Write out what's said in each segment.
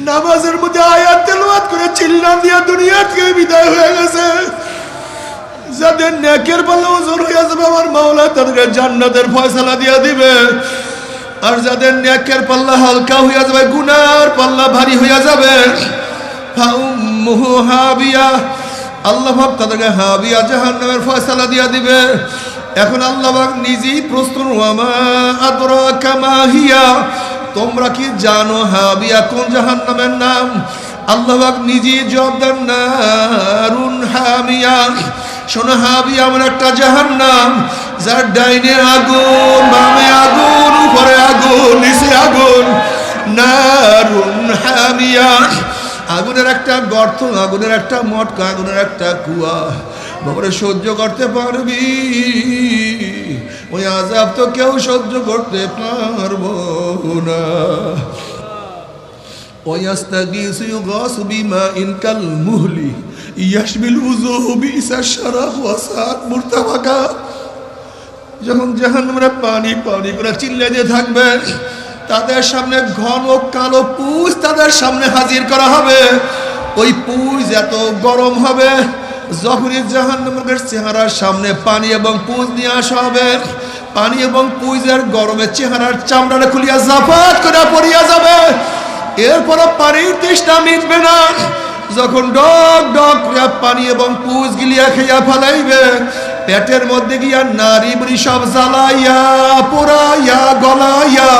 নামাজের মধ্যে আয়াত তেলাওয়াত করে চিল্লা দিয়া দুনিয়া থেকে বিদায় হয়ে গেছে। যাদের নেকের পাল্লা ওজন হয়ে যাবে আমার মাওলা তাদেরকে জান্নাতের ফয়সালা দিয়া দিবে, আর যাদের নেকের পাল্লা হালকা হয়ে যাবে গুনার পাল্লা ভারী হয়ে যাবে ফাউম্মুহু হাবিয়া, আল্লাহ পাক তাদেরকে হাবিয়া জাহান্নামের ফয়সালা দিয়া দিবে। এখন আল্লাহ পাক নিজেই প্রশ্ন ওয়ামা আদরাকা মা হিয়া, তোমরা কি জানো হাবিয়া কোন জাহান্নামের নাম? আল্লাহ পাক নিজেই জবাব দেন নারুন হামিয়া। শোনো হাবিয়া এমন একটা জাহান্নাম যার ডাইনে আগুন, বামে আগুন, উপরে আগুন, নিচে আগুন। নারুন হামিয়া, আগুনের একটা গর্ত, আগুনের একটা মটকা, আগুনের একটা কুয়া। বাবারে সহ্য করতে পারবি? ওই আযাব তো কেউ সহ্য করতে পারবো না। ওয়াস্তাগীসু ইউগাসু বিমাইন কাল মুহলি ইয়াশবিল উযুহু বিসা শারাব ওয়া সাআত মুরতাফাকা। যখন জাহান্নামে পানি পানি করে চিল্লাতে থাকবে, তাদের সামনে ঘন কালো পুঁজ তাদের সামনে হাজির করা হবে। ওই পুঁজ এত গরম হবে, যখনই জাহান্নামের চেহারার সামনে পানি এবং পুঁজ নিয়ে আসা হবে, পানি এবং পুঁজের গরমে চেহারার চামড়াটা খুলিয়া জাফাত করে পড়িয়া যাবে। এরপর পানির তৃষ্ণা মিটবে না। যখন ডক ডক পানি এবং পুঁজ গিলিয়া খেয়া ফেলাইবে, পেটের মধ্যে গিয়া নারী বুড়ি সব জ্বালাইয়া পোড়াইয়া গলাইয়া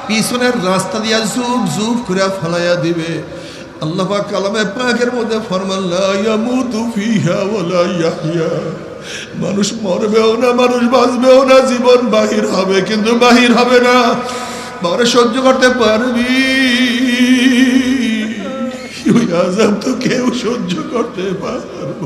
পিছনের রাস্তা দিয়া জুব জুব করে ফেলাইয়া দিবে। আল্লাহ পাক কালামে পাকের মধ্যে ফরমান লা ইয়ামুতু ফিহা ওয়ালা ইয়াহইয়া, মানুষ মরবেও না, মানুষ বাঁচবেও না, জীবন বাহির হবে কিন্তু বাহির হবে না। বাবারে সহ্য করতে পারবি? ওই আযাব তো কেউ সহ্য করতে পারবো।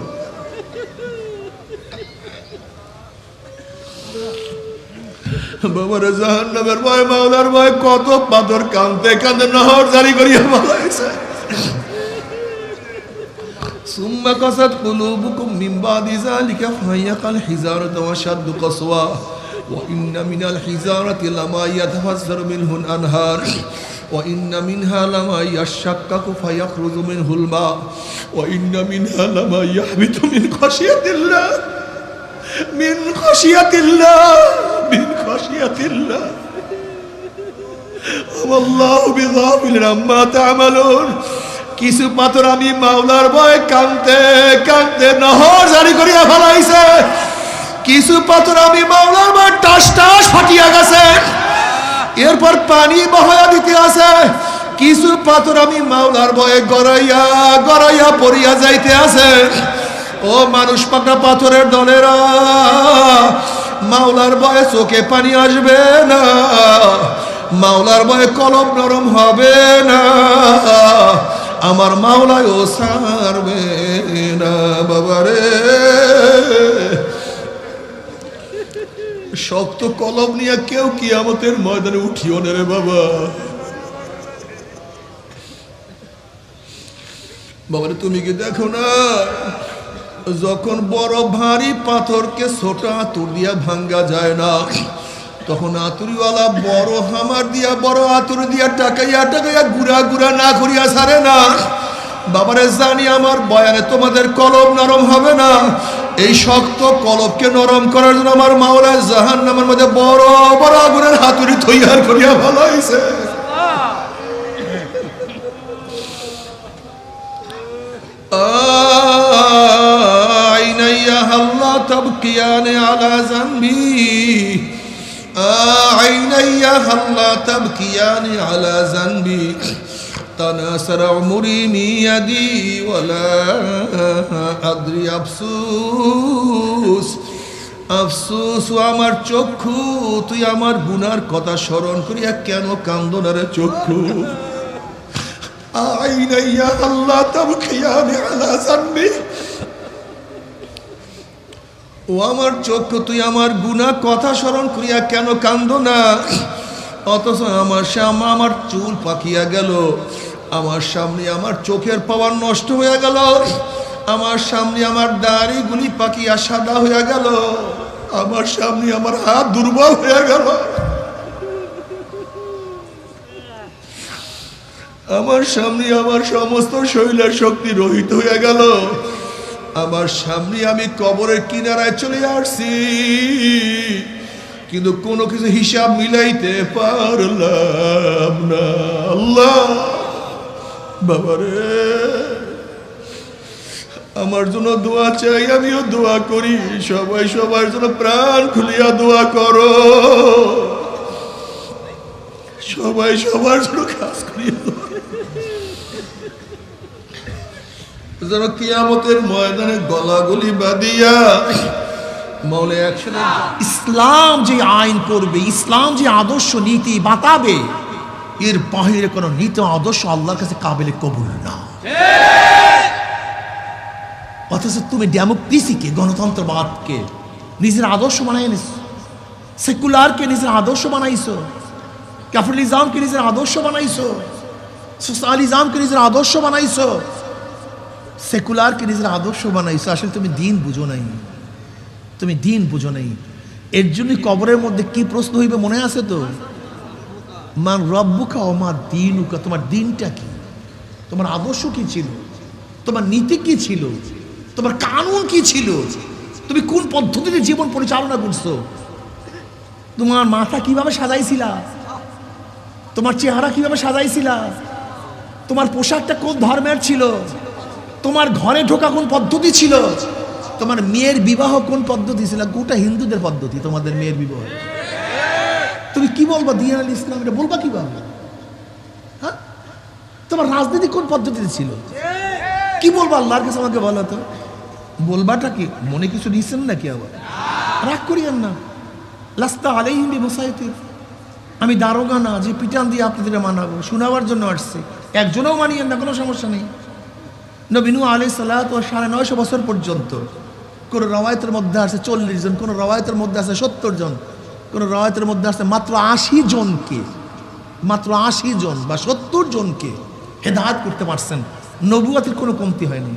বাবারে জাহান্নামের ভয়, মাওলার ভয়, কত পাথর কাঁদতে কাঁদতে নহর জারি করিয়া বলাইছে। সুম্মা কাসাত কুলুবুকুম মিন বাদি যালিকা ফাহিয়া কাল হিজারাতি ওয়া শাদ্দু কাসওয়া ওয়া ইন্না মিনাল হিজারাতি লামা ইয়াতাফাজ্জারু মিনহুল আনহার ওয়া ইন্না মিনহা লামা ইয়াশাক্কাকু ফায়াখরুজু মিনহুল মা ওয়া ইন্না মিনহা লামা ইয়াহবিতু মিন খাশিয়াতিল্লাহ মিন খাশিয়াতিল্লাহ মিন খাশিয়াতিল্লাহ ওয়াল্লাহু বিগাফিলিন আম্মা তা'মালুন। কিছু পাথর আমি মাওলার ভয় কাঁদতে কাঁদতে নহর জারি করিয়া ফেলাইছে। কিছু পাথর আমি মাওলার ভয় টাস টাস ফাটিয়া গেছে, এরপর পানি বহায়া দিতে আছে। কিছু পাথর আমি মাওলার ভয়ে গড়াইয়া গড়াইয়া পড়িয়া যাইতে আছে। ও মানুষ পাকড়া পাথরের দলেরা, মাওলার ভয়ে চোখে পানি আসবে না, মাওলার ভয়ে কলম নরম হবে না, আমার মাওলায় ও ছাড়বে না। বাবারে শক্ত কলম নিয়ে কেউ কিয়ামতের ময়দানে উঠিও না রে বাবা। বাবারে তুমি কি দেখো না, যখন বড় ভারী পাথরকে ছোট আতুর দিয়া ভাঙ্গা যায় না, তখন আতুরিওয়ালা বড় হামার দিয়া বড় আতুর দিয়া টাকাইয়া টাকাইয়া গুড়া গুড়া না করিয়া ছাড়ে না। বাবারে জানি আমার বয়ানে তোমাদের কলম নরম হবে না। এই শক্ত কলবকে নরম করার জন্য আমার মাওলা জাহান্নামের মধ্যে বড় বড় আগুনের হাতুড়ি তৈয়ার করিয়া ভালো হয়েছে। আইনাইয়া হাল্লা তাবকিয়ানে আলা জানবি, আইনাইয়া হাল্লা তাবকিয়ানে আলা জানবি, তানাসার উমরি মিয়াদি ওয়ালা আদরি আফসুস আফসুস। আমার চক্ষু, তুই আমার গুনার কথা স্মরণ করিয়া কেন কান্দো না রে চক্ষু? আইনাইয়া আল্লাহ তাবকিয়ানি আলা জানবি, ও আমার চক্ষু তুই আমার গুনাহ কথা স্মরণ করিয়া কেন কান্দো না? অথচ আমার চুল পাকিয়া গেল, আমার সামনে আমার চোখের পাওয়ার নষ্ট হয়ে গেল, আমার সামনে আমার দাড়িগুলি পাকিয়া সাদা হয়ে গেল, আমার সামনে আমার হাত দুর্বল হয়ে গেল। আমার সামনে আমার সমস্ত শরীরের শক্তি রহিত হয়ে গেল। আমার সামনে আমি কবরের কিনারায় চলে আসছি, কিন্তু কোনো কিছু হিসাব মিলাইতে পারলাম না। আল্লাহ বাবারে, আমার জন্য দোয়া চাই, আমিও দোয়া করি। সবাই সবার জন্য প্রাণ খুলিয়া দোয়া করো, সবাই সবার জন্য কাজ করিয়া দোয়া, যেন কিয়ামতের ময়দানে গলাগলি বাঁধিয়া মৌলে একসাথে ইসলাম যে আইন করবে, ইসলাম যে আদর্শ নীতি বাতাবে, এর বাহিরে কোনো নীতি আদর্শ আল্লাহর কাছে কাবিলে কবুল না। অথচ তুমি ডেমোক্রেসিকে, গণতন্ত্রবাদকে নিজের আদর্শ বানাই নিস, সেকুলারকে নিজের আদর্শ বানাইছো, ক্যাপিটালিজমকে নিজের আদর্শ বানাইছো, সোশ্যালিজমকে নিজের আদর্শ বানাইছো, সেকুলারকে নিজের আদর্শ বানাইছো। আসলে তুমি দিন বুঝো নাই, তুমি দিন বুঝো নাই। এর জন্য কবরের মধ্যে কি প্রশ্ন হইবে মনে আছে তো? মান রব্বুকা ও মা দীনুকা, তোমার দিনটা কি, তোমার আদর্শ কি ছিল, তোমার নীতি কি ছিল, তোমার কানুন কি ছিল, তুমি কোন পদ্ধতিতে জীবন পরিচালনা করছো, তোমার মাথা কিভাবে সাজাইছিলা, তোমার চেহারা কিভাবে সাজাইছিলা, তোমার পোশাকটা কোন ধর্মের ছিল, তোমার ঘরে ঢোকা কোন পদ্ধতি ছিল, তোমার মেয়ের বিবাহ কোন পদ্ধতি ছিল। গোটা হিন্দুদের পদ্ধতি তোমাদের মেয়ের বিবাহ। তুমি কি বলবা দিন আল ইসলাম, এটা বলবা কিভাবে? হ্যাঁ, তোমার রাজনীতি কোন পদ্ধতিতে ছিল, কি বলবো আল্লাহর কাছে? আমাকে বলো তো, বলবাটা কি? মনে কিছু নিচ্ছেন নাকি? আবার রাগ করিয়েন না। লাস্তা আলাইহিম বিমুসাইতির, আমি দারোগা না যে পিটান দিয়ে আপনাদের মানাবো, শোনাবার জন্য আসছে। একজনও মানিয়েন না, কোনো সমস্যা নেই। নবী নূহ আলাইহিস সালাতু ওয়া 950 বছর পর্যন্ত, কোন রওয়ায়াতের মধ্যে আছে 40 জন, কোন রওয়ায়াতের মধ্যে আছে 70 জন, কোন রওয়ায়াতের মধ্যে আছে মাত্র 80 জনকে, মাত্র 80 জন বা 70 জনকে হেদায়েত করতে পারছেন। নবুয়তের কোনো কমতি হয়নি,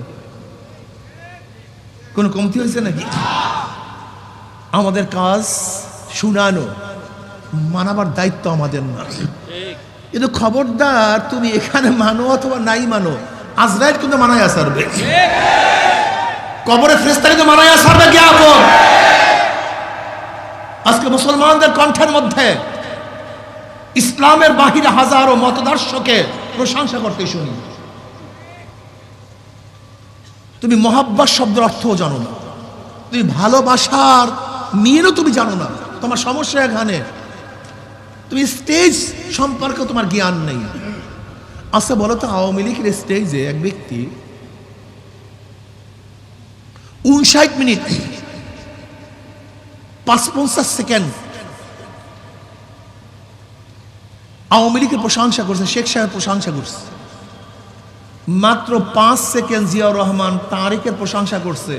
কোনো কমতি হয়েছে নাকি? আমাদের কাজ শুনানো, মানাবার দায়িত্ব আমাদের না। কিন্তু খবরদার তুমি এখানে মানো অথবা নাই মানো, আজরাইল কিন্তু মানায়া সারবে, কবরে ফেরেশতা কিন্তু মানায়া সারবে। জ্ঞাপন আজকে মুসলমানদের কণ্ঠের মধ্যে ইসলামের বাহিরে হাজারো মতদর্শকে প্রশংসা করতে শুনি। তুমি মহাব্বত শব্দের অর্থও জানো না, তুমি ভালোবাসার মিনও তুমি জানো না। তোমার সমস্যা এখানে, তুমি স্টেজ সম্পর্কে তোমার জ্ঞান নেই। আচ্ছা বলো তো, আওয়ামী লীগের স্টেজে এক ব্যক্তি 59 মিনিট 55 সেকেন্ড আওয়ামী লীগের প্রশংসা করছে, শেখ সাহেব প্রশংসা করছে। মাত্র 5 সেকেন্ড জিয়াউর রহমান তারেকের প্রশংসা করছে।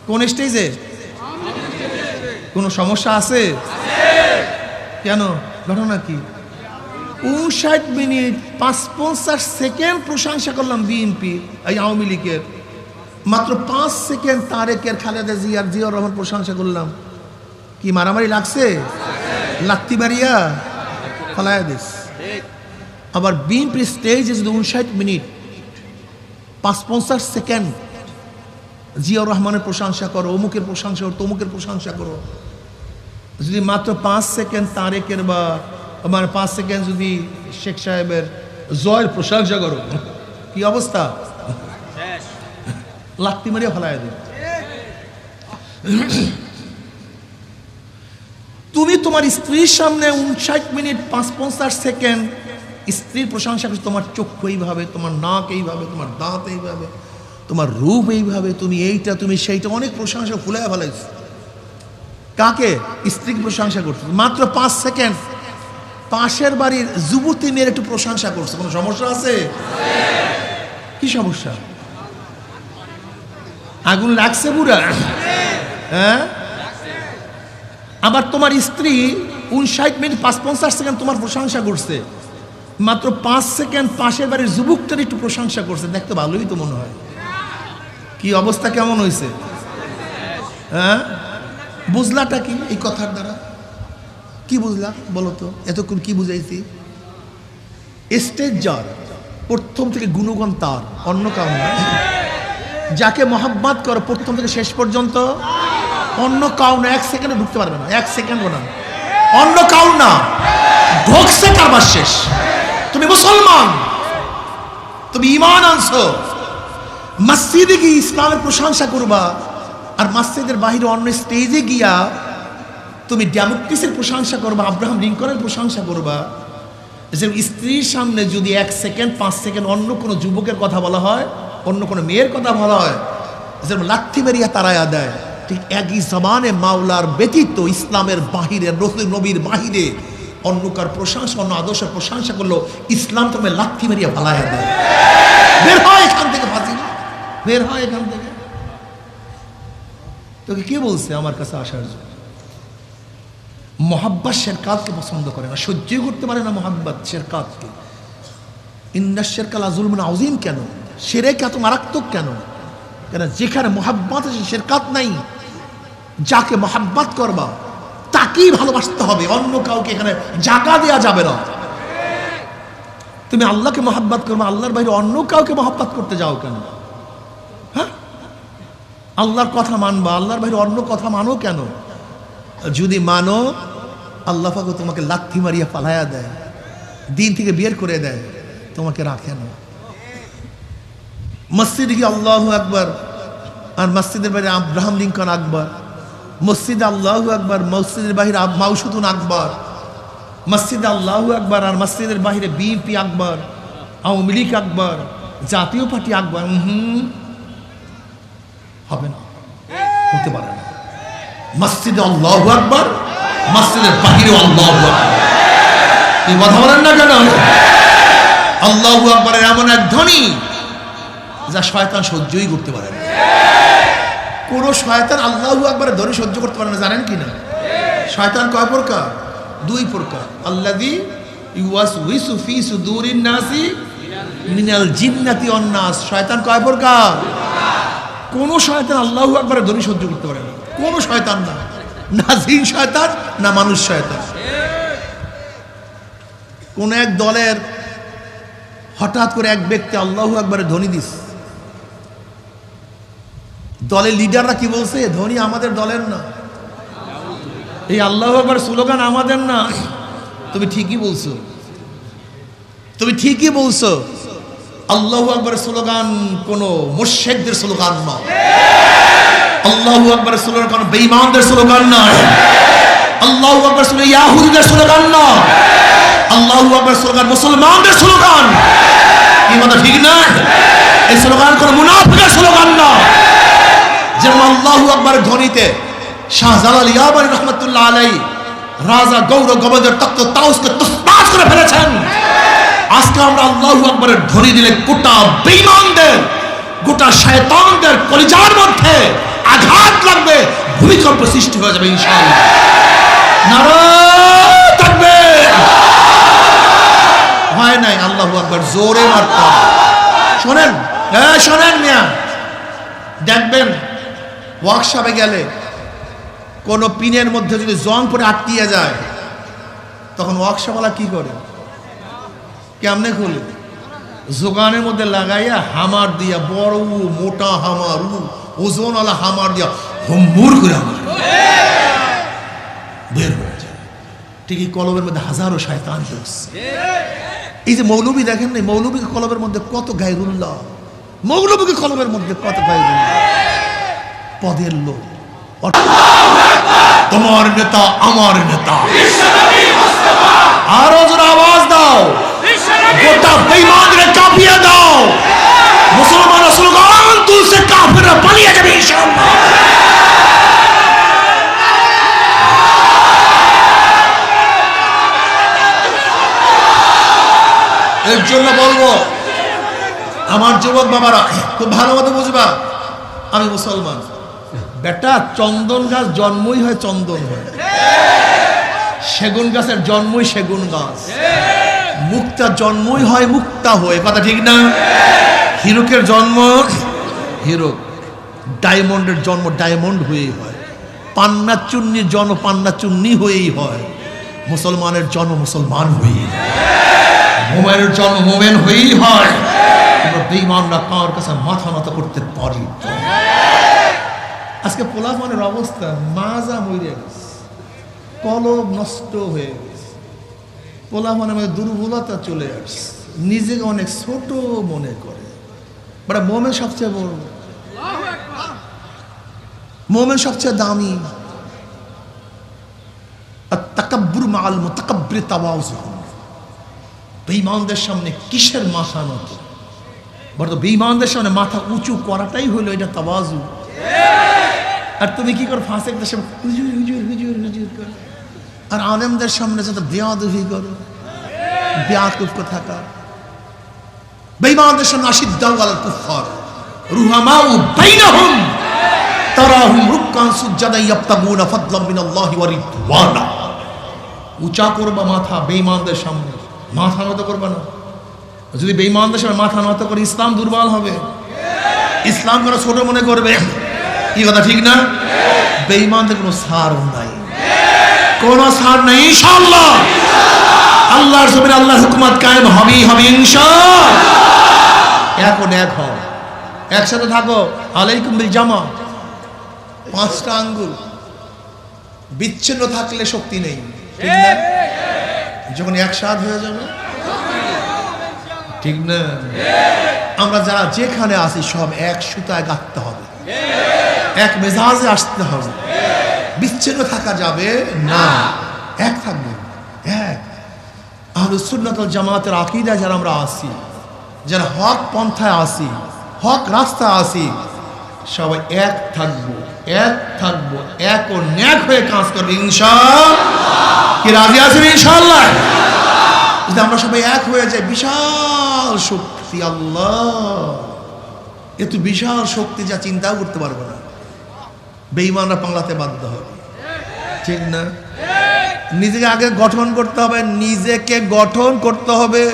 কোন স্টেজে? কোনো সমস্যা আছে? কেন? ঘটনা কি? 59 মিনিট 55 সেকেন্ড প্রশংসা করলাম বিএনপি, এই আওয়ামী লীগের। মাত্র 5 সেকেন্ড তারেকের, খালেদা জিয়ার, জিয়াউর রহমান প্রশংসা করলাম। কি মারামারি লাগছে? লাত্তি মারিয়া ফলায়া দিস। আবার বিএনপি স্টেজে যদি 59 মিনিট 55 সেকেন্ড জিয়াউর রহমানের প্রশংসা করো, অমুকের প্রশংসা করো, তমুকের প্রশংসা করো, যদি মাত্র 5 সেকেন্ড তারেকের বা আমার 5 সেকেন্ড যদি শেখ সাহেবের জয়ের প্রশংসা করো, কি অবস্থা? লাত্তি মারিয়া ফেলায় দেবে। তুমি তোমার স্ত্রীর সামনে 59 মিনিট 55 সেকেন্ড স্ত্রীর প্রশংসা করছো, তোমার চক্ষু এইভাবে, তোমার নাক এইভাবে, তোমার দাঁত এইভাবে, তোমার রূপ এইভাবে, তুমি এইটা, তুমি সেইটা, অনেক প্রশংসা ফুলায় ফেলাইছো। কাকে? স্ত্রীকে প্রশংসা করছো। মাত্র 5 সেকেন্ড পাশের বাড়ির যুবতী মেয়ের একটু প্রশংসা করছো। কোনো সমস্যা আছে? কি সমস্যা? আগুন লাগছে পুরা? হ্যাঁ। আবার তোমার স্ত্রী 59 মিনিট 55 সেকেন্ড তোমার প্রশংসা করছে, মাত্র 5 সেকেন্ড পাশের বাড়ির যুবকটার একটু প্রশংসা করছে। দেখতে ভালোই তো মনে হয়। কি অবস্থা, কেমন হয়েছে? হ্যাঁ, বুঝলাটা কি এই কথার দ্বারা? কি বুঝলা বলো তো? এতক্ষণ কি বুঝাইছি? স্টেজ যার প্রথম থেকে গুণগান তার, অন্য কাউ না। যাকে মহাব্বত করো প্রথম থেকে শেষ পর্যন্ত অন্য কাউ না, এক সেকেন্ডে ঢুকতে পারবে না, এক সেকেন্ডও না, অন্য কাউ না। ঢুকছে কারবার শেষ। তুমি মুসলমান, তুমি ঈমান আনছো, মসজিদে গিয়ে ইসলামের প্রশংসা করবা, আর মসজিদের বাহিরে অন্য স্টেজে গিয়া তুমি ডেমোক্রেসির প্রশংসা করবা, আব্রাহাম লিঙ্কনের প্রশংসা করবা। যে স্ত্রীর সামনে যদি 1 সেকেন্ড 5 সেকেন্ড অন্য কোনো যুবকের কথা বলা হয়, অন্য কোনো মেয়ের কথা বলা হয়, যেমন লাথি মেরিয়া তারায়া দেয়, ঠিক একই জবানে মাওলার ব্যতীত ইসলামের বাহিরে, নবীর বাহিরে অন্যকার প্রশংসা, অন্য আদর্শের প্রশংসা করলো, ইসলাম তুমি লাথি মেরিয়া ভালাইয়া দেয়। বের হয় এখান থেকে, ফাজিল বের হয় এখান থেকে। তোকে কে বলছে আমার কাছে আসার জন্য? মোহাব্বত শেরকাতকে পছন্দ করে না, সহ্যই করতে পারে না মোহাব্বত শেরকাতকে। ইন্নাশ শিরকা লাযুলমুন আযীম। কেন শিরক এত মারাত্মক কেন? কেন যেখানে মোহাব্বত আছে শেরকাত নাই। যাকে মোহাব্বত করবা তাকেই ভালোবাসতে হবে, অন্য কাউকে এখানে জায়গা দেওয়া যাবে না। তুমি আল্লাহকে মোহাব্বত করবা, আল্লাহর বাইরে অন্য কাউকে মোহাব্বত করতে যাও কেন? হ্যাঁ, আল্লাহর কথা মানবা, আল্লাহর বাইরে অন্য কথা মানো কেন? যদি মানো, আল্লাহ পাক তোমাকে লাথি মারিয়া পালায়া দেয়, দিন থেকে বের করে দেয়, তোমাকে রাখে না। মসজিদে গিয়ে আল্লাহু আকবার, আর মসজিদের বাইরে আব্রাহাম লিঙ্কন আকবর, মসজিদে আল্লাহু আকবার, মসজিদের বাহিরে মাউসুদুন আকবর, মসজিদে আল্লাহু আকবার আর মসজিদের বাহিরে বিএনপি আকবর, আওয়ামী লীগ আকবর, জাতীয় পার্টি আকবর, হবে না, হতে পারে না। মসজিদে আল্লাহু আকবার, মসজিদের বাহিরে আল্লাহু আকবার। এই কথা বলেন না কেন? আল্লাহু আকবারের এমন এক ধ্বনি যা শয়তান সহ্যই করতে পারে না। কোন শয়তান আল্লাহু আকবারের ধ্বনি সহ্য করতে পারে না, জানেন কি না? শয়তান কয় প্রকার? 2 প্রকার। আল্লাযী ইউওয়াসউইসু ফি সুদুরিন নাসি মিনাল জিন্নাতি ওয়ান নাস। শয়তান কয় প্রকার? কোন শয়তান আল্লাহু আকবারের ধ্বনি সহ্য করতে পারে না, কোন শয়তান না, না জিন শয়তান না মানুষ শয়তান। কোন এক দলের হঠাৎ করে এক ব্যক্তি আল্লাহু আকবারের ধ্বনি দিস, দলের লিডাররা কি বলছে? ধ্বনি আমাদের দলের না, এই আল্লাহু আকবার স্লোগান আমাদের না। তুমি ঠিকই বলছো, তুমি ঠিকই বলছো। আল্লাহু আকবার স্লোগান কোন মুশরিকদের স্লোগান নয়, আল্লাহু আকবার স্লোগান কোন বেঈমানদের স্লোগান নয়, আল্লাহু আকবার স্লোগান ইহুদিদের স্লোগান নয়, আল্লাহু আকবার স্লোগান মুসলমানদের স্লোগান। কি কথা ঠিক না? এই স্লোগান কোন মুনাফিকের স্লোগান নয়। যেমন আল্লাহু আকবারের ধ্বনিতে শাহজালাল ইয়ামানী রহমাতুল্লাহ আলাইহি রাজা গৌর গোবিন্দের তখ্ত তাউসকে তসনাস করে ফেলেছেন। আজকে আমরা আল্লাহু আকবারের ধ্বনি দিলে গোটা বেঈমানদের, গোটা শয়তানদের কলিজার মধ্যে আঘাত লাগবে, ভূমিকম্প সৃষ্টি হয়ে যাবে ইনশাআল্লাহ। নারায়ে তাকবীর। হয় নাই আল্লাহু আকবার জোরে মারতে হবে। শোনেন, শোনেন মিয়া, দেখবেন ওয়ার্কশপে গেলে কোন পিনের মধ্যে যদি জং পরে আটকিয়ে যায়, তখন ওয়ার্কশপওয়ালা কি করে? কেমনে খুলে? জোগানের মধ্যে লাগাইয়া হামার দিয়া, বড় মোটা হামার, ওজনওয়ালা হামার দিয়া হুম্মুর করে আমার বের হয়ে যায়। ঠিকই কলবের মধ্যে হাজারো শয়তান ঢুকছে। এই যে মৌলবী দেখেন না, মৌলবীকে কলবের মধ্যে কত গায়রুল্লাহ, মৌলবীকে কলবের মধ্যে কত গায়রুল্লাহ, পদের লোক। তোমার নেতা আমার নেতা, আরো জোরে আওয়াজ দাও, গোটা বেঈমানদের কাঁপিয়ে দাও। মুসলমান স্লোগান তুলছে, কাফেররা পালিয়ে যাবে ইনশাআল্লাহ। এর জন্য বলবো আমার যুবক বাবারা, খুব ভালো মতো বুঝবা, আমি মুসলমান। বেটা, চন্দন গাছ জন্মই হয় চন্দন হয়, সেগুন গাছের জন্মই সেগুন গাছ, মুক্তা জন্মই হয় মুক্তা হয়ে, কথা ঠিক না? হিরকের জন্ম হিরক, ডায়মন্ডের জন্ম ডায়মন্ড হয়েই হয়, পান্না চুন্নির জন্ম পান্না চুন্নি হয়েই হয়, মুসলমানের জন্ম মুসলমান হয়েই হয়। মোমেনের জন্ম মোমেন হয়েই হয়, আমরা বেঈমানরা কার কাছে মাথা নত করতে পারি। আজকে পোলাপানের অবস্থা মাজা মরে গেছে, কলব নষ্ট হয়ে গেছে, পোলাপানের মধ্যে দুর্বলতা চলে আসছে, নিজেকে অনেক ছোট মনে করে। বড় মোমেন সবচেয়ে বড়, মোমেন সবচেয়ে দামি। তাকাব্বুর মাআল মুতাকাব্বির তাওয়াজু। বেঈমানদের সামনে কিসের মাথা নত? বড় বেঈমানদের সামনে মাথা উঁচু করাটাই হলো এটা তাওয়াজু। আর তুমি কি করো? ফাসিকদের সামনে হুজুর হুজুর হুজুর হুজুর করো, আর আলেমদের সামনে যত বেয়াদবি করো, বেয়াকুফ থাকা। বেঈমানদের সামনে আশিদ্দাউ আলাল কুফফার রুহামাউ বাইনাহুম তারাহুম রুকআন সুজদান ইয়াবতাগুনা ফাদলাম মিনাল্লাহি ওয়া রিদওয়ানা। উঁচা করবা মাথা বেঈমানদের সামনে, মাথা নত করবা না। যদি বেঈমানদের সামনে মাথা নত করে ইসলাম দুর্বল হবে, ইসলাম করে ছোট মনে করবে। কি কথা ঠিক না? বেঈমানদের কোনো ছাড় নাই, কোনো ছাড় নাই ইনশাআল্লাহ। আল্লাহর জমিনে আল্লাহর হুকুমত কায়েম হবেই হবে ইনশাআল্লাহ। এখন এক হও, একসাথে থাকো। আলাইকুম বিল জামা। 5টা আঙ্গুল বিচ্ছিন্ন থাকলে শক্তি নেই, ঠিক না? যখন একসাথ হয়ে যাবে, ঠিক না? আমরা যারা যেখানে আছি সব এক সুতায় গাঁথতে হবে, এক মেজাজে আসতে হবে, বিচ্ছিন্ন থাকা যাবে না, এক থাকবে। এক আহলুস সুন্নাত ওয়াল জামাতের আকীদা যারা আমরা আছি, যারা হক পন্থায় আছি, হক রাস্তায় আছি, সবাই এক থাকবো, এক থাকবো, এক ও ন্যাক হয়ে কাজ করবো ইনশাআল্লাহ। কি রাজি আছেন ইনশাআল্লাহ? যদি আমরা সবাই এক হয়ে যাই, বিশাল শক্তি, আল্লাহ এত বিশাল শক্তি যা চিন্তাও করতে পারবো না। বেঈমানরা পাংলাতে বাধ্য হবে, ঠিক না? নিজেকে আগে গঠন করতে হবে, নিজেকে গঠন করতে হবে।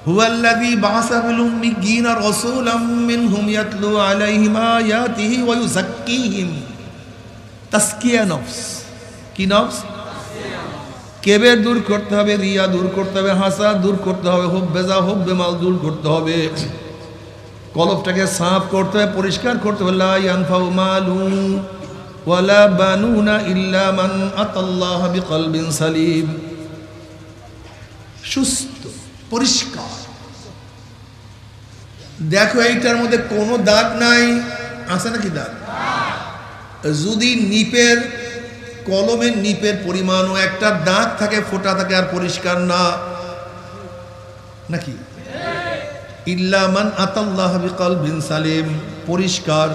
হুয়াল্লাযী বাআসা ফিল উম্মিয়্যিনা রাসূলাম মিনহুম ইয়াতলু আলাইহিম আয়াতিহি ওয়া ইউযাক্কিহিম। তাসকিয়া নফস। কি নফস? কেবের দূর করতে হবে, রিয়া দূর করতে হবে, হাসাদ দূর করতে হবে, হুব্বেজা হুব্বে মাল দূর করতে হবে, কলবটাকে সাফ করতে হবে, পরিষ্কার করতে হবে। লা ইয়ানফাউ মালুন ওয়ালা বানুনা ইল্লা মান আতাল্লাহ বিকলবিন সালিম। সুস্থ পরিষ্কার। দেখো এইটার মধ্যে কোনো দাগ নাই, আছে নাকি দাগ? যদি নিপের কলমের নিপের পরিমাণও একটা দাগ থাকে, ফোঁটা থাকে, আর পরিষ্কার না, নাকি? ইল্লা মান আতাল্লাহ বিকলবিন সালিম, পরিষ্কার।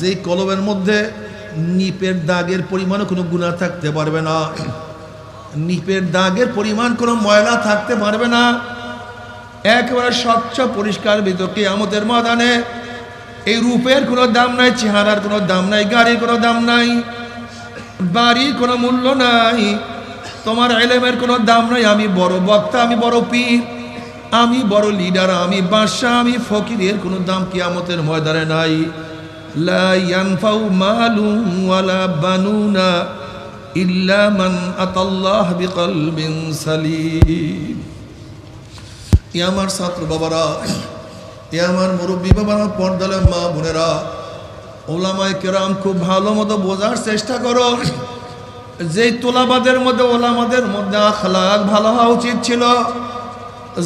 যে কলমের মধ্যে নিপের দাগের পরিমাণও কোনো গুনাহ থাকতে পারবে না, নিপের দাগের পরিমাণ কোনো ময়লা থাকতে পারবে না, একেবারে স্বচ্ছ পরিষ্কার ভিতর। কিয়ামতের ময়দানে এই রূপের কোনো দাম নাই, চেহারার কোনো দাম নাই, গাড়ির কোনো দাম নাই, বাড়ির কোনো মূল্য নাই, তোমার ইলমের কোনো দাম নাই। আমি বড় বক্তা, আমি বড় পীর, আমি বড় লিডার, আমি বাদশা, আমি ফকিরের কোনো দাম কিয়ামতের ময়দানে নাই। লা ইয়ানফাউ মালুন ওয়ালা বানুনা ইল্লা মান আতাল্লাহ বিকলবিন সালিম। এ আমার ছাত্র বাবারা, এ আমার মুরব্বী বাবারা, পর্দালে মা বোনেরা, ওলামায়ে কেরাম, খুব ভালো মতো বোঝার চেষ্টা করো। যে তোলাবাদের মধ্যে, ওলামাদের মধ্যে আখলাক ভালো হওয়া উচিত ছিল,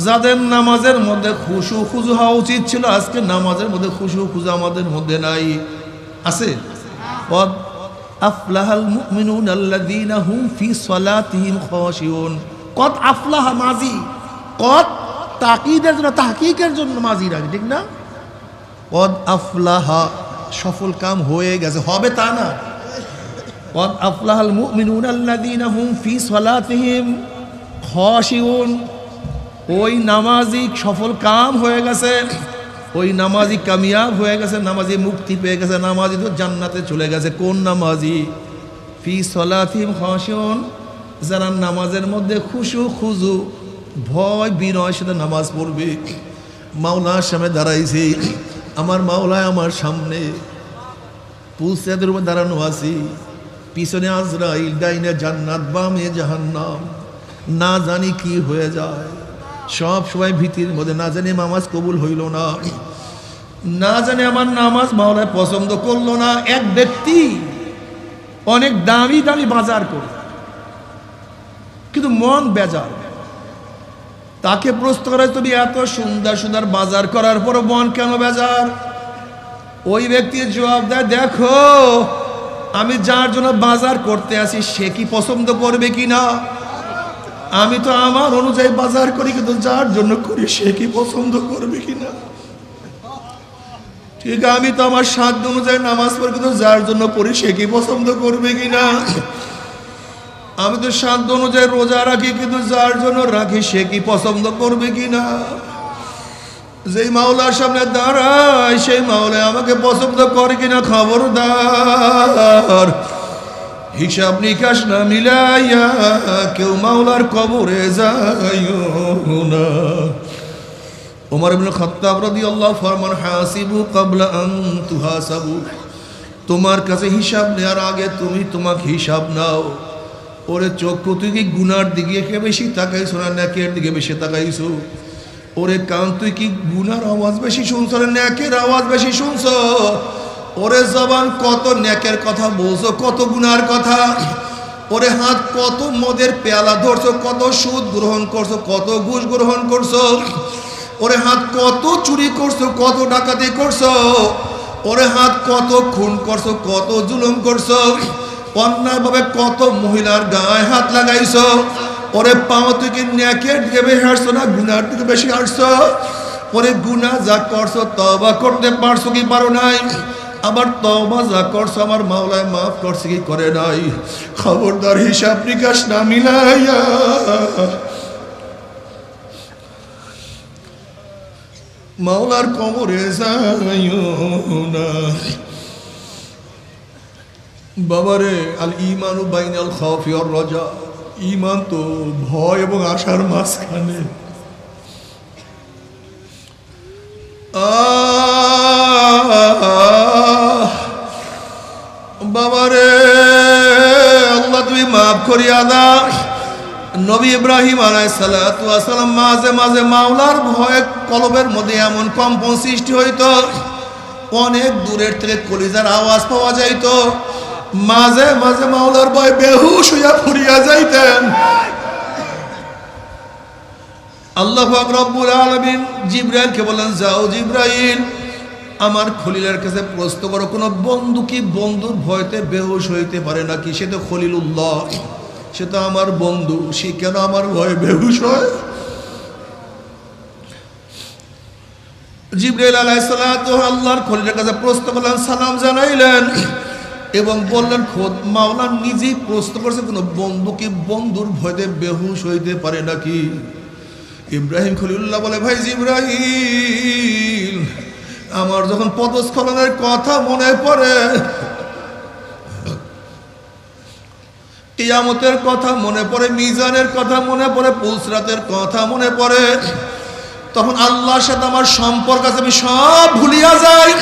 যাদের নামাজের মধ্যে খুশু খুজু হওয়া উচিত ছিল, আজকে নামাজের মধ্যে খুশু খুজু আমাদের মধ্যে নাই। আছে? কদ আফলাহাল মুমিনুনা আল্লাযীনা হুম ফি সালাতিহিম খাশিউন। কদ আফলাহা মাজি, কদ তাকিদের জন্য, তাহকিকের জন্য মাজি রাখে, ঠিক না? কদ আফলাহা, সফল কাম হয়ে গেছে, হবে তা না। কদ আফলাহাল মুমিনুনা আল্লাযীনা হুম ফি সালাতিহিম খাশিউন। ওই নামাজি সফল কাম হয়ে গেছে, ওই নামাজি কামিয়াব হয়ে গেছে, নামাজি মুক্তি পেয়ে গেছে, নামাজি তো জান্নাতে চলে গেছে। কোন নামাজি? ফি সালাতিহিম খাশিউন, যারা নামাজের মধ্যে খুশু খুজু, ভয় বিনয় সাথে নামাজ পড়বে। মাওলার সামনে দাঁড়াইছি, আমার মাওলায় আমার সামনে, পুলসেদের উপর দাঁড়ানো আছি, পিছনে আজরাইল, ডাইনে জান্নাত, বামে জাহান্নাম। না জানি কি হয়ে যায়, সব সময় ভীতির মধ্যে, না জানি নামাজ কবুল হইল না, না জানি আমার নামাজ মাওলায় পছন্দ করলো না। এক ব্যক্তি অনেক দামি দামি বাজার করে, কিন্তু মন বেজার। তাকে প্রশ্ন করা, তুমি এত সুন্দর সুন্দর বাজার করার পর মন কেন বেজার? ওই ব্যক্তির জবাব দেয়, দেখো আমি যার জন্য বাজার করতে আসি সে কি পছন্দ করবে কি না? আমি তো আমার অনুযায়ী বাজার করি, কিন্তু যার জন্য করি সে কি পছন্দ করবে কি না? ঠিক আমি তো আমার সাধ্য অনুযায়ী নামাজ পড়ি, কিন্তু যার জন্য পড়ি সে কি পছন্দ করবে কি না? আমি তো সাধ্য অনুযায়ী রোজা রাখি, কিন্তু যার জন্য রাখি সে কি পছন্দ করবে কি না? যেই মাওলার সামনে দাঁড়ায় সেই মাওলা আমাকে পছন্দ করে কিনা খবরদার। হিসাব নিকাশ না মিলাইয়া কেউ মাওলার কবরে যাইও না। ওমর ইবনে খাত্তাব রাদিয়াল্লাহু ফরমান, হাসিবু ক্বাবলা আন তুহাসাবু, তোমার কাছে হিসাব নেওয়ার আগে তুমি তোমাকে হিসাব নাও। ওরে চক্ষু, তুই কি গুনার দিকে বেশি তাকাইছো না নেকের দিকে বেশি তাকাইছো? ওরে কান, তুই কি গুনার আওয়াজ বেশি শুনছো না নেকের আওয়াজ বেশি শুনছো? ওরে জবান, কত নেকের কথা বলছো, কত গুনার কথা? ওরে হাত, কত মদের পেয়ালা ধরছো, কত সুদ গ্রহণ করছো, কত ঘুষ গ্রহণ করছো? ওরে হাত, কত চুরি করছো, কত ডাকাতি করছো? ওরে হাত, কত খুন করছো, কত জুলুম করছো? অন্যায়ভাবে কত মহিলার গায়ে হাত লাগাইছো? ওরে পাও, তুই কি নেকের দিকে বেশি হাঁটছো না গুনার দিকে বেশি হাঁটছো? ওরে গুনাহ যা করছো তওবা করতে পারছো কি পারো নাই? আবার তওবা যা করছো আমার মাওলায় মাফ করছে কি করে নাই? খবরদার হিসাব নিকাশ না মিলাইয়া মাওলার কবরে যাইও না। বাবারে, আল ঈমানু বাইনাল খাউফি ওয়ার রাজা, ঈমান তো ভয় এবং আশার মাঝখানে। বাবারে, আল্লাহ তুমি মাফ করিয়া দাও। নবী ইব্রাহিম আলাইহিস সালাতু ওয়াস সালাম মাঝে মাঝে মাওলার ভয়ে কলবের মধ্যে এমন কম্পন সৃষ্টি হইতো, অনেক দূরের থেকে কলিজার আওয়াজ পাওয়া যাইত। মাঝে মাঝে মাওলার ভয়ে বেহুশ হইয়া পড়িয়া যাইতেন। আল্লাহ পাক রব্বুল আলামিন জিবরাইলকে বলেন, যাও জিবরাইল, আমার খলিলের কাছে প্রশ্ন করো, কোন বন্ধু কি বন্ধুর ভয়তে বেহুশ হইতে পারে নাকি? সে তো খলিলুল্লাহ, সে তো আমার বন্ধু, সে কেন আমার ভয়ে বেহুশ হয়? জিবরাইল আলাইহিস সালাতু আল্লাহর খলিলের কাছে প্রশ্ন করলেন, সালাম জানাইলেন এবং বললেন, খোদ মাওলা নিজেই প্রশ্ন করছে, কোন বন্ধু কি বন্ধুর ভয়তে বেহুশ হইতে পারে নাকি? ইব্রাহিম খলিলুল্লাহ বলে, ভাই জিবরাইল, আমার যখন পদস্খলনের কথা মনে পড়ে, কিয়ামতের কথা মনে পড়ে, মিজানের কথা মনে পড়ে, পুলসরাতের কথা মনে পড়ে, তখন আল্লাহর সাথে আমার সম্পর্ক আছে, আমি সব ভুলিয়া যাই,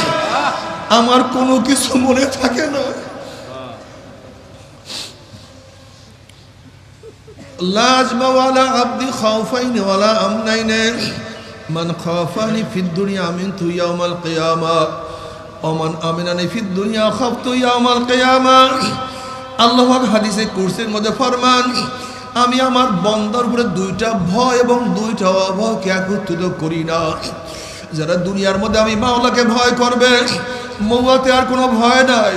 আমার কোনো কিছু মনে থাকে না। লাজমা ওয়ালা আবদি খাউফাইনি ওয়ালা আমনাইনি, মান খাফানি ফিদ দুনিয়া আমিনতু ইয়াউমাল কিয়ামা ওয়া মান আমিনানি ফিদ দুনিয়া খাফতু ইয়াউমাল কিয়ামা। আল্লাহ পাক হাদিসে কুরসির মধ্যে ফরমান, আমি আমার বন্দার উপরে দুইটা ভয় এবং দুইটা অভয়কে একত্রিত করি না। যারা দুনিয়ার মধ্যে আমি মাওলাকে ভয় করবে, মওয়াতে আর কোনো ভয় নাই,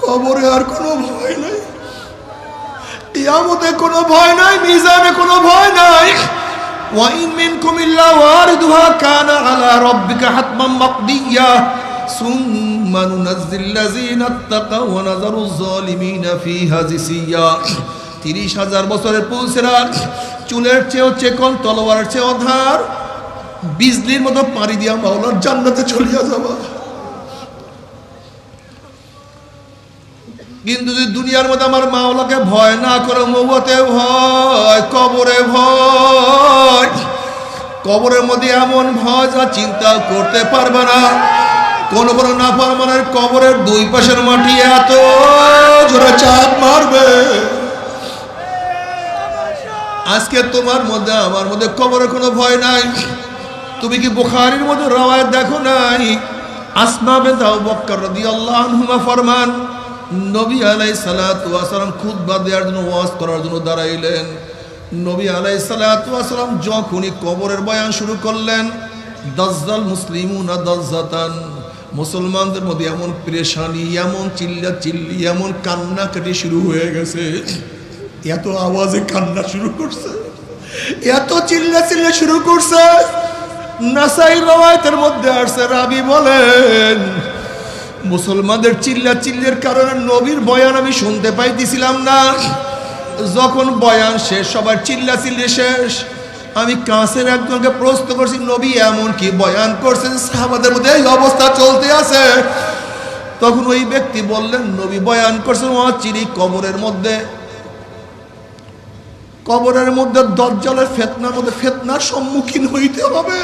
কবরে আর কোনো ভয় নাই, কিয়ামতে কোনো ভয় নাই, মিজানে কোনো ভয় নাই। ওয়া ইন মিনকুম ইল্লা ওয়ারিদুহা কানা আলা রাব্বিকা হাতমান মাকদিয়া সুম্মা নুনাজ্জিল লাযিনা তাকাউ ওয়া নাযারুজ জালিমিনা ফিহা জিসিয়া। 30,000 বছরের পুলসিরাত, চুলের চেয়েও চেকন, তলোয়ারের চেয়েও ধার, বিজলির মতো পাড়ি দিয়া মাওলার জান্নাতে চলিয়া যাবা। কিন্তু যদি দুনিয়ার মধ্যে আমার মাওলাকে ভয় না করো, মওয়াতে ভয়, কবরে ভয়, কবরের মধ্যে এমন ভয় যা চিন্তা করতে পারবে না। কোন কোন নাফরমানের কবরের দুই পাশের মাটি এত জোরে চাপ মারবে, আজকে তোমার মধ্যে আমার মধ্যে কবরের কোনো ভয় নাই। তুমি কি বুখারীর মধ্যে রওয়ায়াত দেখো নাই? আসমা বিনত আবু বকর রাদিয়াল্লাহু আনহুমা ফরমান, নবী আলাইহিস সালাতু ওয়াস সালাম খুতবা দেওয়ার জন্য, ওয়াজ করার জন্য দাঁড়াইলেন। নবী আলাইহিস সালাতু ওয়াস সালাম যখনই কবরের বয়ান শুরু করলেন, দাজ্জাল মুসলিমুনা দাজ্জাতান, মুসলমানদের মধ্যে এমন পেরেশানি, এমন চিল্লা চিল্লি, এমন কান্নাকাটি শুরু হয়ে গেছে। এত আওয়াজে কান্না শুরু করছে, এত চিল্লা চিল্লা শুরু করছে। নাসাই রওয়ায়াতের মধ্যে আসছে, রাবি বলেন মুসলমানদের চিল্লা চিল্লির কারণে নবীর বয়ান আমি শুনতে পাইতেছিলাম না। যখন বয়ান শেষ, সবার চিল্লা চিল্লি শেষ, আমি কাছের একজনকে প্রশ্ন করছি, নবী এমন কি বয়ান করছেন সাহাবাদের মধ্যে এই অবস্থা চলতে আছে? তখন ওই ব্যক্তি বললেন, নবী বয়ান করছেন অচিরি কবরের মধ্যে দাজ্জালের ফিতনার সম্মুখীন হইতে হবে।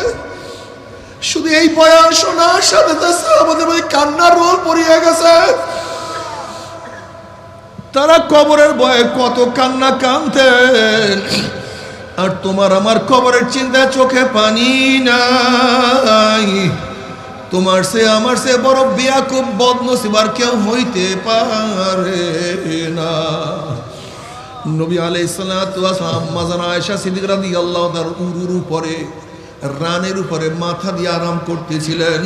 শুধু এই বয়ান শোনার সাথে সাহাবাদের মধ্যে কান্নার রোল পড়িয়া গেছে। তারা কবরের ভয়ে কত কান্না কাঁদতেন, আর তোমার আমার কবরের চিন্তায় চোখে পানি নাই। তোমার সে আমার সে বড় বেয়াকুব বদনসিব আর কেউ হইতে পারে না। নবী আলাইহিস সালাতু ওয়াস সালাম আম্মা জান আয়েশা সিদ্দিকা রাদিয়াল্লাহু তাআলা উরুর উপরে, রানের উপরে মাথা দিয়ে আরাম করতেছিলেন।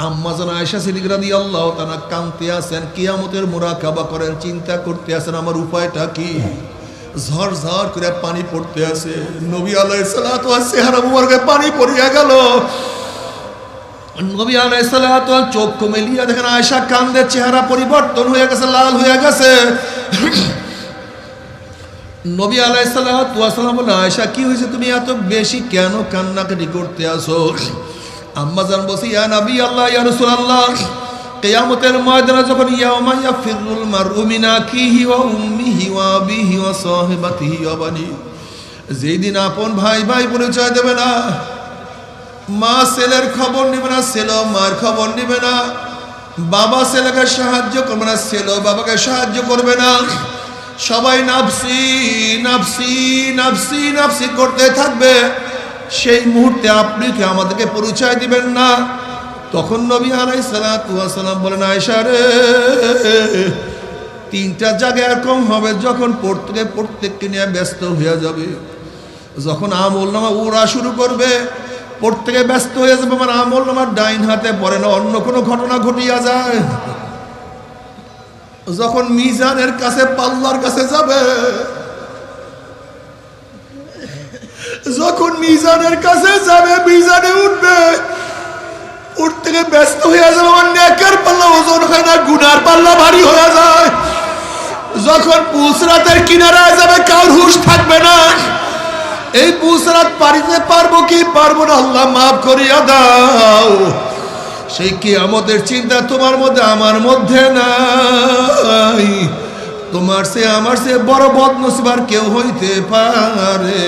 আম্মা জান আয়েশা সিদ্দিকা রাদিয়াল্লাহু তাআলা কাঁদতে আছেন, কিয়ামতের মুরাকাবা করেন, চিন্তা করতে আছেন আমার উপায়টা কি। ঝরঝর করে পানি পড়তে আছে। নবী আলাইহিস সালাতু ওয়াস চেহারা মুবারকে পানি পড়িয়া গেল। নবী আলাইহিস সালাতু ওয়াস চোখ মেলিয়া দেখেন আয়েশা কান্দে, চেহারা পরিবর্তন হয়ে গেছে, লাল হয়ে গেছে। নবী আলাইহিস সালাতু ওয়াস সালাম বললেন, আয়েশা কি হয়েছে, তুমি এত বেশি কেন কান্নাকাটি করতে আসো? আম্মা জান বলছি, ইয়া নবী আল্লাহ, ইয়া রাসূলুল্লাহ, কিয়ামতের ময়দানে যখন ইয়াউমা ইয়াফিরুল মারউ মিন আখিহি ওয়া উম্মিহি ওয়া আবিহি ওয়া সাহিবাতিহি ওয়া বানি, যেই দিন আপন ভাই ভাই পরিচয় দেবে না, মা ছেলের খবর নেবে না, ছেলে মার খবর নেবে না, বাবা ছেলেকে সাহায্য করবে না, ছেলে বাবাকে সাহায্য করবে না, সবাই নাফসি নাফসি নাফসি নাফসি করতে থাকবে। সেই মুহূর্তে আপনি কি আমাদেরকে পরিচয় দিবেন না? তখন নবী আলাইহিস সালাতু ওয়াস সালাম বলেন, আয়েশা রে, তিনটা জায়গায় এরকম হবে যখন প্রত্যেককে নিয়ে ব্যস্ত হয়ে যাবে। যখন আমল নামা উড়া শুরু করবে, প্রত্যেকে ব্যস্ত হয়ে যাবে, আমার আমল নামার ডাইন হাতে পড়ে না, অন্য কোনো ঘটনা ঘটিয়া যায়। যখন মিজানের কাছে, পাল্লার কাছে যাবে, যখন মিজানের কাছে যাবে, মিজানে উঠবে, উঠতে গিয়ে ব্যস্ত হয়ে যাবে, আমার নেকের পাল্লা ওজন হয় না, গুনার পাল্লা ভারী হয়ে যায়। যখন পুসরাতের কিনারায় যাবে, কার হুঁশ থাকবে না, এই পুসরাত পারিতে পারবো কি পারবো না, আল্লাহ মাফ করিয়া দাও। সেই কিয়ামতের চিন্তা তোমার মধ্যে আমার মধ্যে নাই। তোমার সে আমার সে বড় বদনসিব আর কেউ হইতে পারে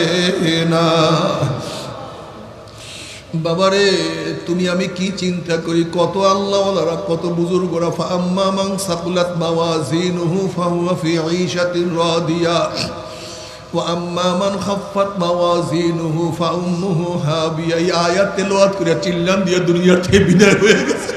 না। বাবারে, তুমি আমি কি চিন্তা করি, কত আল্লাহওয়ালারা, কত বুজুর্গরা, ফাআম্মা মান সাকুলাত মাওয়াজিনুহু ফাহুয়া ফি ঈশাতিন রাদিয়া ওয়া আম্মা মান খাফফাত মাওয়াজিনুহু ফাউম্মুহু হাবিয়া। এই আয়াত তেলাওয়াত করে চিল্লান দিয়ে দুনিয়া থেকে বিদায় হয়ে গেছে।